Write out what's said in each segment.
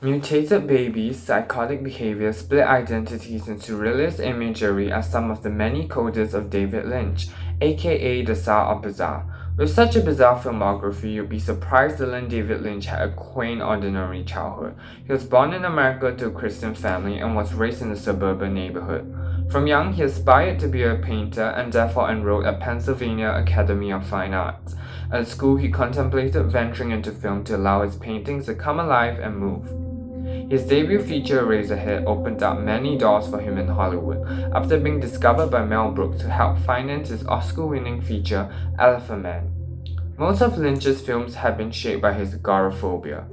Mutated babies, psychotic behavior, split identities, and surrealist imagery are some of the many codes of David Lynch, aka the Tsar of Bizarre. With such a bizarre filmography, you'd be surprised to learn David Lynch had a quaint, ordinary childhood. He was born in America to a Christian family and was raised in a suburban neighborhood. From young, he aspired to be a painter and therefore enrolled at Pennsylvania Academy of Fine Arts. At school, he contemplated venturing into film to allow his paintings to come alive and move. His debut feature Razorhead opened up many doors for him in Hollywood, after being discovered by Mel Brooks to help finance his Oscar-winning feature Elephant Man. Most of Lynch's films have been shaped by his agoraphobia.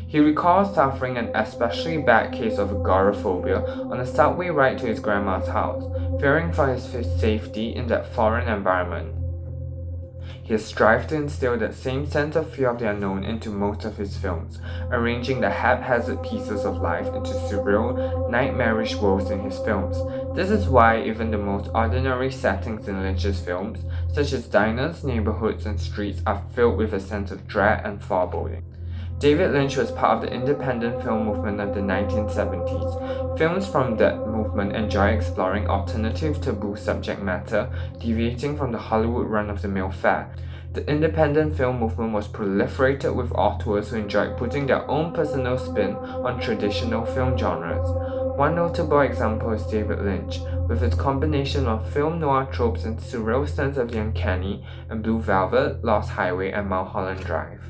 He recalls suffering an especially bad case of agoraphobia on a subway ride to his grandma's house, fearing for his safety in that foreign environment. He has strived to instill that same sense of fear of the unknown into most of his films, arranging the haphazard pieces of life into surreal, nightmarish worlds in his films. This is why even the most ordinary settings in Lynch's films, such as diners, neighborhoods, and streets, are filled with a sense of dread and foreboding. David Lynch was part of the independent film movement of the 1970s. Films from that movement enjoy exploring alternative taboo subject matter, deviating from the Hollywood run-of-the-mill fare. The independent film movement was proliferated with authors who enjoyed putting their own personal spin on traditional film genres. One notable example is David Lynch, with its combination of film noir tropes and surreal sense of the uncanny in Blue Velvet, Lost Highway, and Mulholland Drive.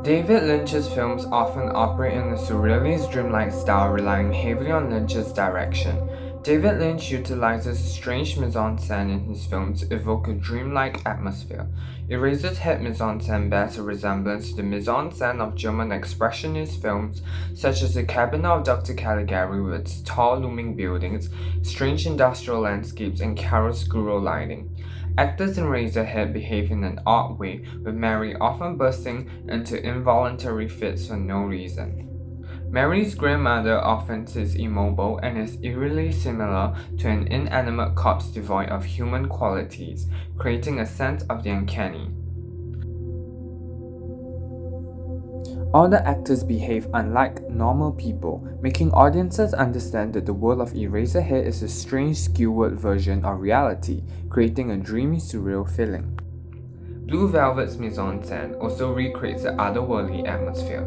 David Lynch's films often operate in a surrealist dreamlike style, relying heavily on Lynch's direction. David Lynch utilizes strange mise-en-scène in his films to evoke a dreamlike atmosphere. Eraserhead mise-en-scène bears a resemblance to the mise-en-scène of German expressionist films such as The Cabinet of Dr. Caligari with its tall looming buildings, strange industrial landscapes, and chiaroscuro lighting. Actors in Razorhead behave in an odd way, with Mary often bursting into involuntary fits for no reason. Mary's grandmother often is immobile and is eerily similar to an inanimate corpse devoid of human qualities, creating a sense of the uncanny. All the actors behave unlike normal people, making audiences understand that the world of Eraserhead is a strange, skewed version of reality, creating a dreamy, surreal feeling. Blue Velvet's mise-en-scène also recreates the otherworldly atmosphere.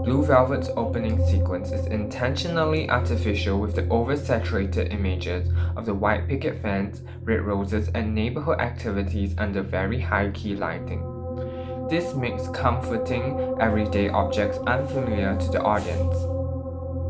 Blue Velvet's opening sequence is intentionally artificial with the oversaturated images of the white picket fence, red roses, and neighborhood activities under very high-key lighting. This makes comforting, everyday objects unfamiliar to the audience.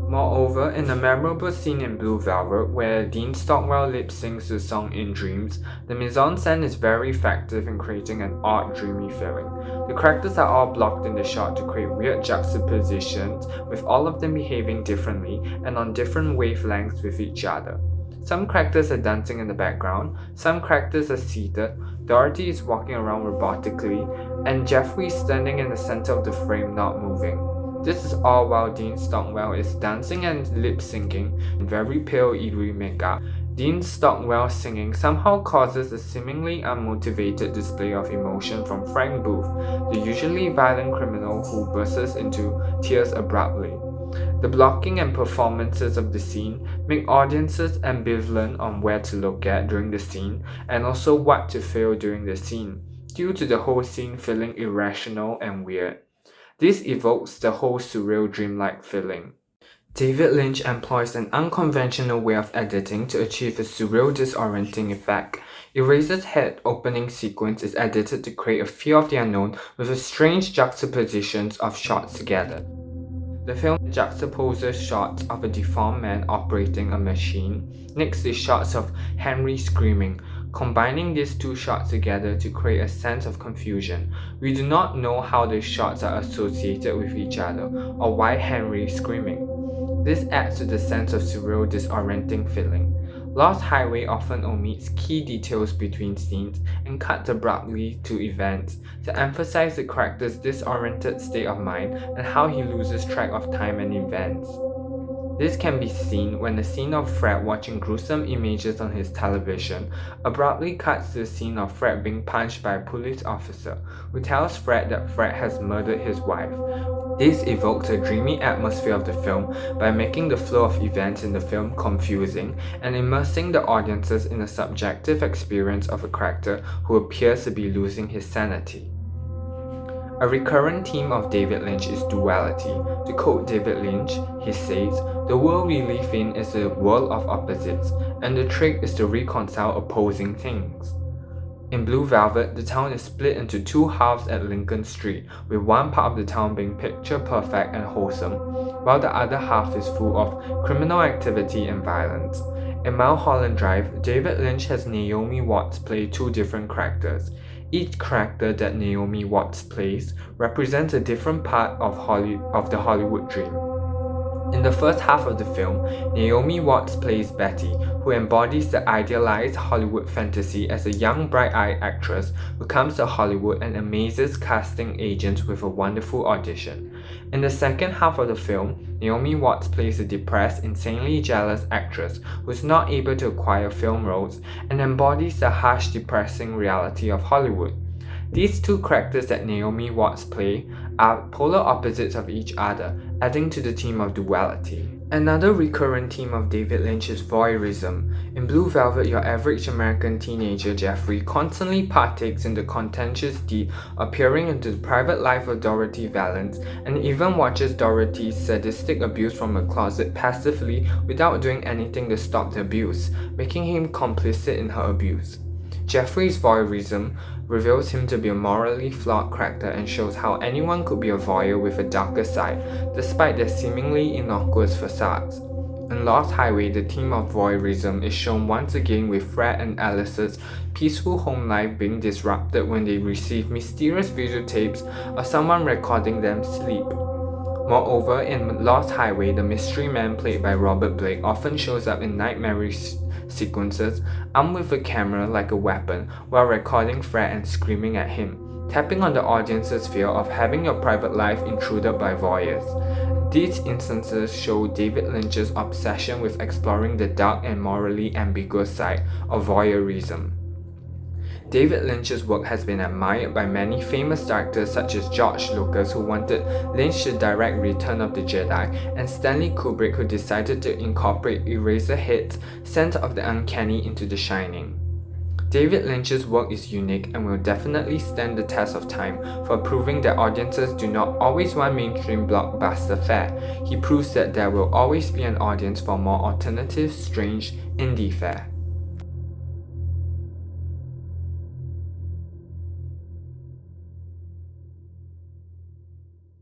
Moreover, in a memorable scene in Blue Velvet where Dean Stockwell lip-syncs the song In Dreams, the mise-en-scène is very effective in creating an odd, dreamy feeling. The characters are all blocked in the shot to create weird juxtapositions, with all of them behaving differently and on different wavelengths with each other. Some characters are dancing in the background, some characters are seated, Dorothy is walking around robotically, and Jeffrey is standing in the center of the frame not moving. This is all while Dean Stockwell is dancing and lip-syncing in very pale eerie makeup. Dean Stockwell's singing somehow causes a seemingly unmotivated display of emotion from Frank Booth, the usually violent criminal who bursts into tears abruptly. The blocking and performances of the scene make audiences ambivalent on where to look at during the scene and also what to feel during the scene, due to the whole scene feeling irrational and weird. This evokes the whole surreal dreamlike feeling. David Lynch employs an unconventional way of editing to achieve a surreal disorienting effect. Eraserhead's opening sequence is edited to create a fear of the unknown with a strange juxtapositions of shots together. The film juxtaposes shots of a deformed man operating a machine next to shots of Henry screaming, combining these two shots together to create a sense of confusion. We do not know how the shots are associated with each other or why Henry is screaming. This adds to the sense of surreal, disorienting feeling. Lost Highway often omits key details between scenes and cuts abruptly to events to emphasize the character's disoriented state of mind and how he loses track of time and events. This can be seen when the scene of Fred watching gruesome images on his television abruptly cuts to the scene of Fred being punched by a police officer, who tells Fred that Fred has murdered his wife. This evoked a dreamy atmosphere of the film by making the flow of events in the film confusing and immersing the audiences in a subjective experience of a character who appears to be losing his sanity. A recurrent theme of David Lynch is duality. To quote David Lynch, he says, "The world we live in is a world of opposites, and the trick is to reconcile opposing things." In Blue Velvet, the town is split into two halves at Lincoln Street, with one part of the town being picture perfect and wholesome, while the other half is full of criminal activity and violence. In Mulholland Drive, David Lynch has Naomi Watts play two different characters. Each character that Naomi Watts plays represents a different part of the Hollywood dream. In the first half of the film, Naomi Watts plays Betty, who embodies the idealized Hollywood fantasy as a young bright-eyed actress who comes to Hollywood and amazes casting agents with a wonderful audition. In the second half of the film, Naomi Watts plays a depressed, insanely jealous actress who is not able to acquire film roles and embodies the harsh, depressing reality of Hollywood. These two characters that Naomi Watts play are polar opposites of each other, adding to the theme of duality. Another recurrent theme of David Lynch is voyeurism. In Blue Velvet, your average American teenager Jeffrey constantly partakes in the contentious deed of peering into the private life of Dorothy Valance and even watches Dorothy's sadistic abuse from a closet passively without doing anything to stop the abuse, making him complicit in her abuse. Jeffrey's voyeurism reveals him to be a morally flawed character and shows how anyone could be a voyeur with a darker side, despite their seemingly innocuous facades. In Lost Highway, the theme of voyeurism is shown once again with Fred and Alice's peaceful home life being disrupted when they receive mysterious videotapes of someone recording them sleep. Moreover, in Lost Highway, the mystery man played by Robert Blake often shows up in nightmarish sequences, armed with a camera like a weapon, while recording Fred and screaming at him, tapping on the audience's fear of having your private life intruded by voyeurs. These instances show David Lynch's obsession with exploring the dark and morally ambiguous side of voyeurism. David Lynch's work has been admired by many famous directors such as George Lucas, who wanted Lynch to direct Return of the Jedi, and Stanley Kubrick, who decided to incorporate Eraserhead's sense of the uncanny into The Shining. David Lynch's work is unique and will definitely stand the test of time for proving that audiences do not always want mainstream blockbuster fare. He proves that there will always be an audience for more alternative, strange, indie fare.